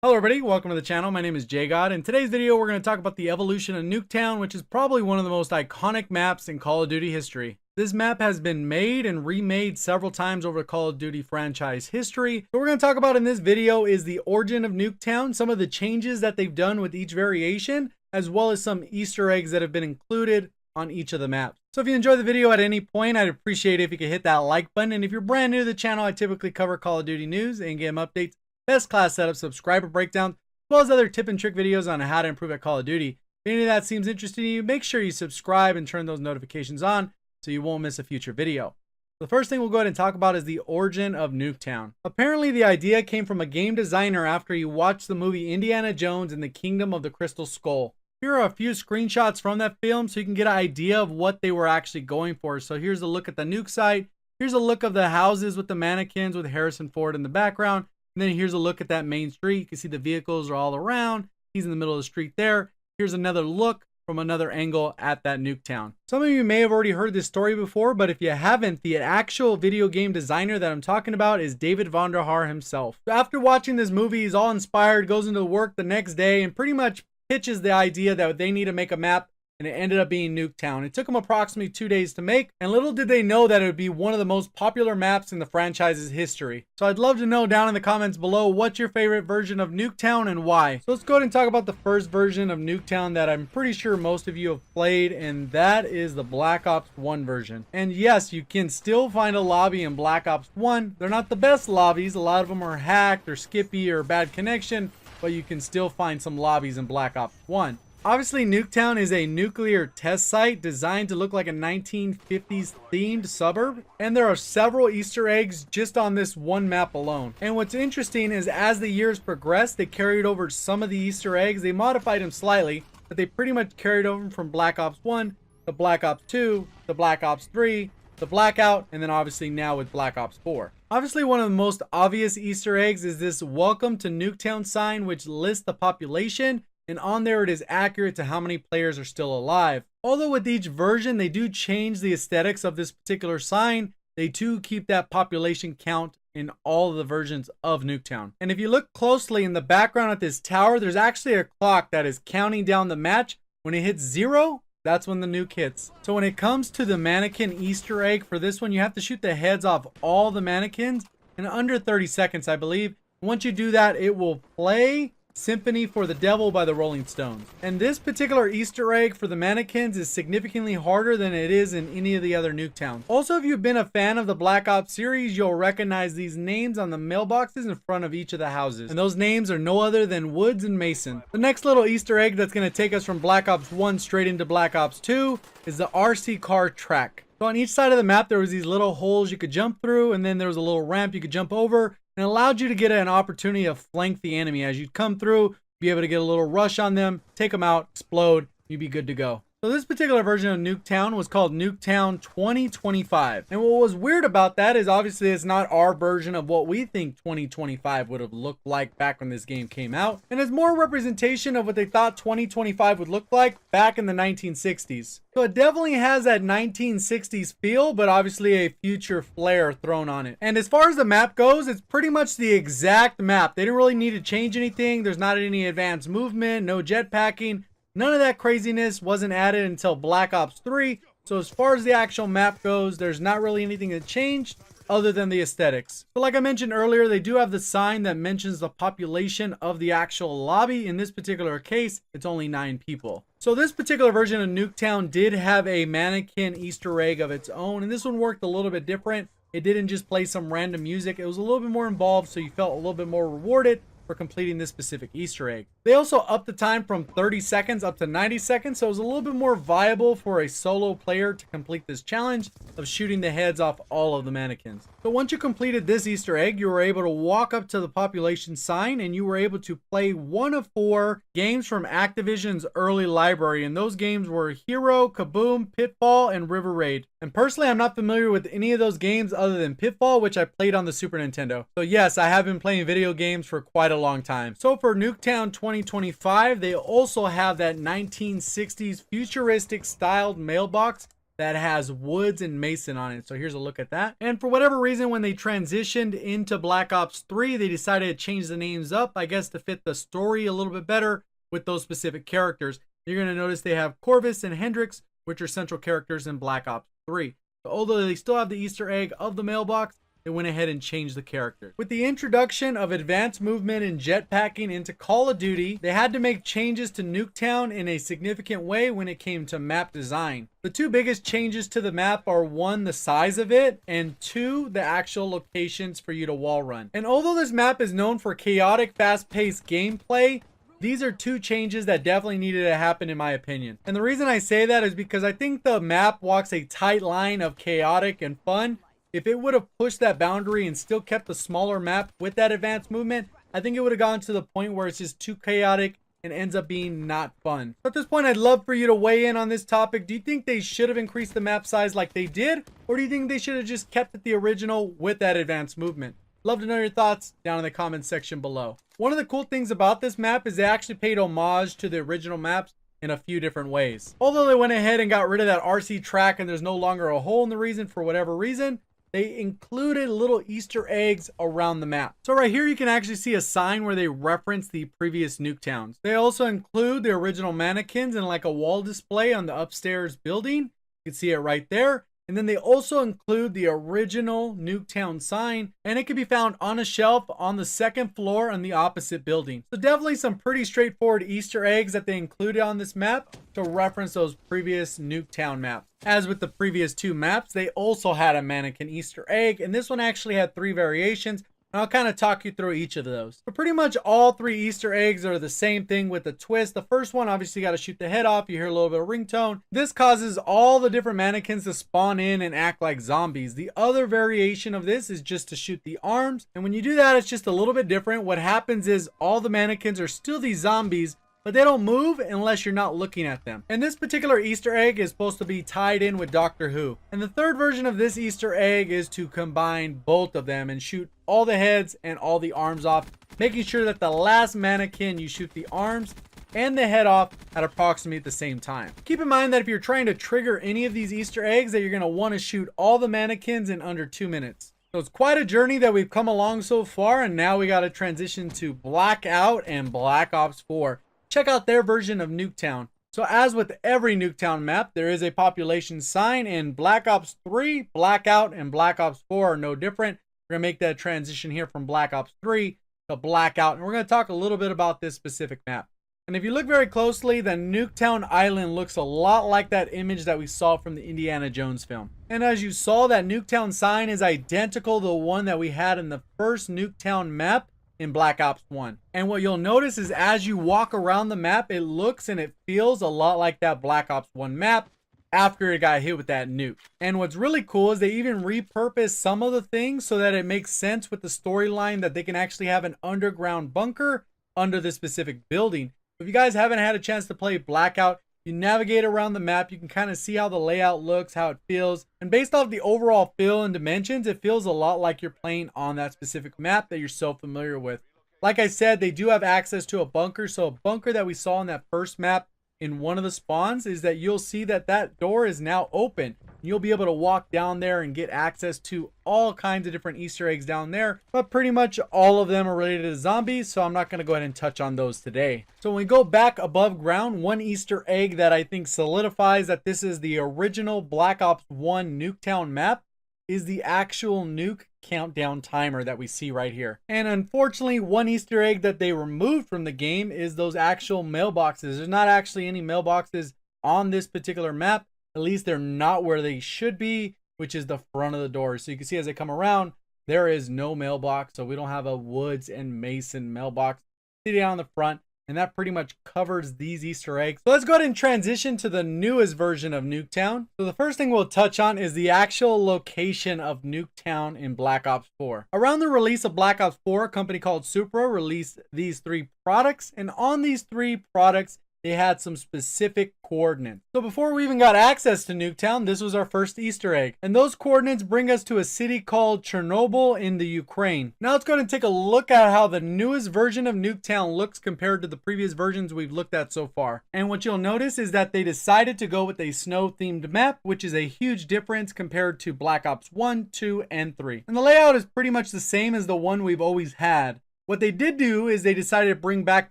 Hello everybody, welcome to the channel. My name is JGod. In today's video we're going to talk about the evolution of Nuketown, which is probably one of the most iconic maps in Call of Duty history. This map has been made and remade several times over the Call of Duty franchise history. What we're going to talk about in this video is the origin of Nuketown, some of the changes that they've done with each variation, as well as some Easter eggs that have been included on each of the maps. So if you enjoy the video at any point, I'd appreciate it if you could hit that like button. And if you're brand new to the channel, I typically cover Call of Duty news, in-game updates, best class setup, subscriber breakdown, as well as other tip and trick videos on how to improve at Call of Duty. If any of that seems interesting to you, make sure you subscribe and turn those notifications on so you won't miss a future video. The first thing we'll go ahead and talk about is the origin of Nuketown. Apparently the idea came from a game designer after he watched the movie Indiana Jones and the Kingdom of the Crystal Skull. Here are a few screenshots from that film so you can get an idea of what they were actually going for. So here's a look at the nuke site. Here's a look of the houses with the mannequins with Harrison Ford in the background. And then here's a look at that main street. You can see the vehicles are all around. He's in the middle of the street there. Here's another look from another angle at that Nuketown. Some of you may have already heard this story before, but if you haven't, the actual video game designer that I'm talking about is David Vonderhaar himself. So after watching this movie, he's all inspired, goes into work the next day, and pretty much pitches the idea that they need to make a map, and it ended up being Nuketown. It took them approximately 2 days to make, and little did they know that it would be one of the most popular maps in the franchise's history. So I'd love to know down in the comments below what's your favorite version of Nuketown and why. So let's go ahead and talk about the first version of Nuketown that I'm pretty sure most of you have played, and that is the Black Ops 1 version. And yes, you can still find a lobby in Black Ops 1. They're not the best lobbies. A lot of them are hacked or skippy or bad connection, but you can still find some lobbies in Black Ops 1. Obviously, Nuketown is a nuclear test site designed to look like a 1950s themed suburb, and there are several Easter eggs just on this one map alone. And what's interesting is as the years progressed, they carried over some of the Easter eggs. They modified them slightly, but they pretty much carried over from Black Ops 1 to Black Ops 2 to Black Ops 3, the Blackout, and then obviously now with Black Ops 4. Obviously, one of the most obvious Easter eggs is this Welcome to Nuketown sign, which lists the population, and on there it is accurate to how many players are still alive. Although with each version they do change the aesthetics of this particular sign, they do keep that population count in all of the versions of Nuketown. And if you look closely in the background at this tower, there's actually a clock that is counting down the match. When it hits 0, that's when the nuke hits. So when it comes to the mannequin Easter egg for this one, you have to shoot the heads off all the mannequins in under 30 seconds, I believe. Once you do that, it will play Symphony for the Devil by the Rolling Stones. And this particular Easter egg for the mannequins is significantly harder than it is in any of the other Nuketowns. Also, if you've been a fan of the Black Ops series, you'll recognize these names on the mailboxes in front of each of the houses. And those names are no other than Woods and Mason. The next little Easter egg that's going to take us from Black Ops 1 straight into Black Ops 2 is the RC car track. So on each side of the map, there was these little holes you could jump through, and then there was a little ramp you could jump over, and it allowed you to get an opportunity to flank the enemy. As you'd come through, be able to get a little rush on them, take them out, explode, you'd be good to go. So this particular version of Nuketown was called Nuketown 2025. And what was weird about that is obviously it's not our version of what we think 2025 would have looked like back when this game came out. And it's more representation of what they thought 2025 would look like back in the 1960s. So it definitely has that 1960s feel, but obviously a future flair thrown on it. And as far as the map goes, it's pretty much the exact map. They didn't really need to change anything. There's not any advanced movement, no jetpacking. None of that craziness wasn't added until Black Ops 3. So as far as the actual map goes, there's not really anything that changed other than the aesthetics. But like I mentioned earlier, they do have the sign that mentions the population of the actual lobby. In this particular case, it's only 9 people. So this particular version of Nuketown did have a mannequin Easter egg of its own, and this one worked a little bit different. It didn't just play some random music. It was a little bit more involved, so you felt a little bit more rewarded for completing this specific Easter egg. They also upped the time from 30 seconds up to 90 seconds, so it was a little bit more viable for a solo player to complete this challenge of shooting the heads off all of the mannequins. So once you completed this Easter egg, you were able to walk up to the population sign and you were able to play one of 4 games from Activision's early library, and those games were Hero, Kaboom, Pitfall, and River Raid. And personally, I'm not familiar with any of those games other than Pitfall, which I played on the Super Nintendo. So yes, I have been playing video games for quite a long time. So for Nuketown 2025, they also have that 1960s futuristic styled mailbox that has woods and mason on it. So here's a look at that. And for whatever reason, when they transitioned into Black Ops 3, they decided to change the names up, I guess to fit the story a little bit better with those specific characters. You're going to notice they have Corvus and Hendrix, which are central characters in Black Ops 3. So although they still have the Easter egg of the mailbox, they went ahead and changed the characters. With the introduction of advanced movement and jetpacking into Call of Duty, they had to make changes to Nuketown in a significant way when it came to map design. The two biggest changes to the map are 1, the size of it, and 2, the actual locations for you to wall run. And although this map is known for chaotic, fast-paced gameplay, these are 2 changes that definitely needed to happen in my opinion. And the reason I say that is because I think the map walks a tight line of chaotic and fun. If it would have pushed that boundary and still kept the smaller map with that advanced movement, I think it would have gone to the point where it's just too chaotic and ends up being not fun. So at this point, I'd love for you to weigh in on this topic. Do you think they should have increased the map size like they did? Or do you think they should have just kept it the original with that advanced movement? Love to know your thoughts down in the comments section below. One of the cool things about this map is they actually paid homage to the original maps in a few different ways. Although they went ahead and got rid of that RC track and there's no longer a hole in the reason for whatever reason, they included little Easter eggs around the map. So right here, you can actually see a sign where they reference the previous Nuketowns. They also include the original mannequins and like a wall display on the upstairs building. You can see it right there. And then they also include the original Nuketown sign, and it can be found on a shelf on the 2nd floor on the opposite building. So definitely some pretty straightforward Easter eggs that they included on this map to reference those previous Nuketown maps. As with the previous 2 maps, they also had a mannequin Easter egg, and this one actually had 3 variations. And I'll kind of talk you through each of those. But pretty much all 3 Easter eggs are the same thing with a twist. The first one, obviously, you got to shoot the head off. You hear a little bit of ringtone. This causes all the different mannequins to spawn in and act like zombies. The other variation of this is just to shoot the arms. And when you do that, it's just a little bit different. What happens is all the mannequins are still these zombies, but they don't move unless you're not looking at them. And this particular Easter egg is supposed to be tied in with Doctor Who. And the third version of this Easter egg is to combine both of them and shoot all the heads and all the arms off, making sure that the last mannequin you shoot the arms and the head off at approximately the same time. Keep in mind that if you're trying to trigger any of these Easter eggs, that you're going to want to shoot all the mannequins in under 2 minutes. So it's quite a journey that we've come along so far, and now we got to transition to Blackout and Black Ops 4. Check out their version of Nuketown. So as with every Nuketown map, there is a population sign. In Black Ops 3, Blackout, and Black Ops 4 are no different. We're going to make that transition here from Black Ops 3 to Blackout, and we're going to talk a little bit about this specific map. And if you look very closely, the Nuketown Island looks a lot like that image that we saw from the Indiana Jones film. And as you saw, that Nuketown sign is identical to the one that we had in the first Nuketown map in Black Ops 1. And what you'll notice is as you walk around the map, it looks and it feels a lot like that Black Ops 1 map after it got hit with that nuke. And what's really cool is they even repurposed some of the things so that it makes sense with the storyline that they can actually have an underground bunker under this specific building. If you guys haven't had a chance to play Blackout, you navigate around the map, you can kind of see how the layout looks, how it feels. And based off the overall feel and dimensions, it feels a lot like you're playing on that specific map that you're so familiar with. Like I said, they do have access to a bunker. So a bunker that we saw in that first map in one of the spawns is that you'll see that that door is now open. You'll be able to walk down there and get access to all kinds of different Easter eggs down there, but pretty much all of them are related to zombies, so I'm not going to go ahead and touch on those today. So when we go back above ground, one Easter egg that I think solidifies that this is the original Black Ops 1 Nuketown map is the actual nuke countdown timer that we see right here. And unfortunately, one Easter egg that they removed from the game is those actual mailboxes. There's not actually any mailboxes on this particular map. At least they're not where they should be, which is the front of the door. So you can see as they come around, there is no mailbox. So we don't have a woods and mason mailbox sitting on the front. And that pretty much covers these Easter eggs. So let's go ahead and transition to the newest version of Nuketown. So the first thing we'll touch on is the actual location of Nuketown in Black Ops 4. Around the release of Black Ops 4, a company called Supra released these 3 products. And on these 3 products, they had some specific coordinates. So before we even got access to Nuketown, this was our first Easter egg. And those coordinates bring us to a city called Chernobyl in the Ukraine. Now let's go ahead and take a look at how the newest version of Nuketown looks compared to the previous versions we've looked at so far. And what you'll notice is that they decided to go with a snow-themed map, which is a huge difference compared to Black Ops 1, 2, and 3. And the layout is pretty much the same as the one we've always had. What they did do is they decided to bring back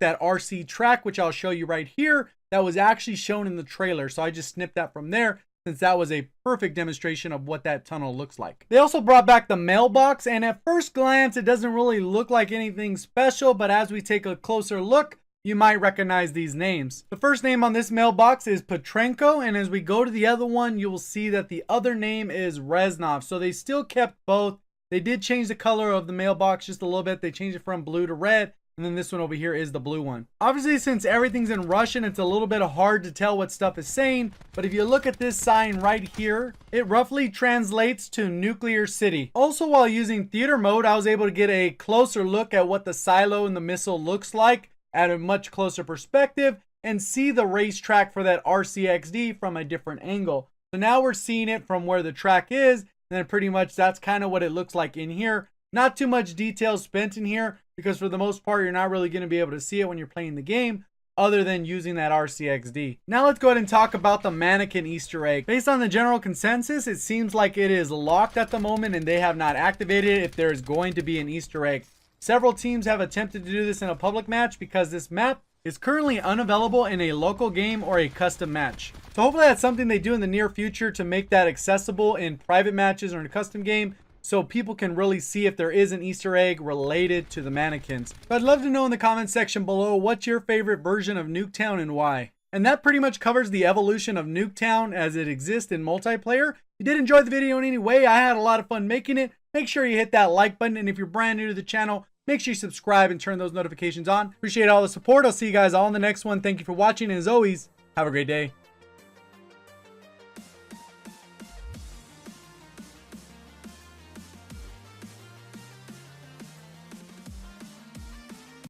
that RC track, which I'll show you right here, that was actually shown in the trailer. So I just snipped that from there, since that was a perfect demonstration of what that tunnel looks like. They also brought back the mailbox, and at first glance, it doesn't really look like anything special, but as we take a closer look, you might recognize these names. The first name on this mailbox is Petrenko, and as we go to the other one, you will see that the other name is Reznov. So they still kept both. They did change the color of the mailbox just a little bit. They changed it from blue to red. And then this one over here is the blue one. Obviously, since everything's in Russian, it's a little bit hard to tell what stuff is saying. But if you look at this sign right here, it roughly translates to Nuclear City. Also, while using theater mode, I was able to get a closer look at what the silo and the missile looks like at a much closer perspective and see the racetrack for that RCXD from a different angle. So now we're seeing it from where the track is. And then pretty much that's kind of what it looks like in here. Not too much detail spent in here because for the most part, you're not really going to be able to see it when you're playing the game other than using that RCXD. Now let's go ahead and talk about the mannequin Easter egg. Based on the general consensus, it seems like it is locked at the moment and they have not activated it if there is going to be an Easter egg. Several teams have attempted to do this in a public match because this map is currently unavailable in a local game or a custom match. So hopefully that's something they do in the near future to make that accessible in private matches or in a custom game so people can really see if there is an Easter egg related to the mannequins. But I'd love to know in the comments section below what's your favorite version of Nuketown and why. And that pretty much covers the evolution of Nuketown as it exists in multiplayer. If you did enjoy the video in any way, I had a lot of fun making it. Make sure you hit that like button, and if you're brand new to the channel, make sure you subscribe and turn those notifications on. Appreciate all the support. I'll see you guys all in the next one. Thank you for watching, and as always, have a great day.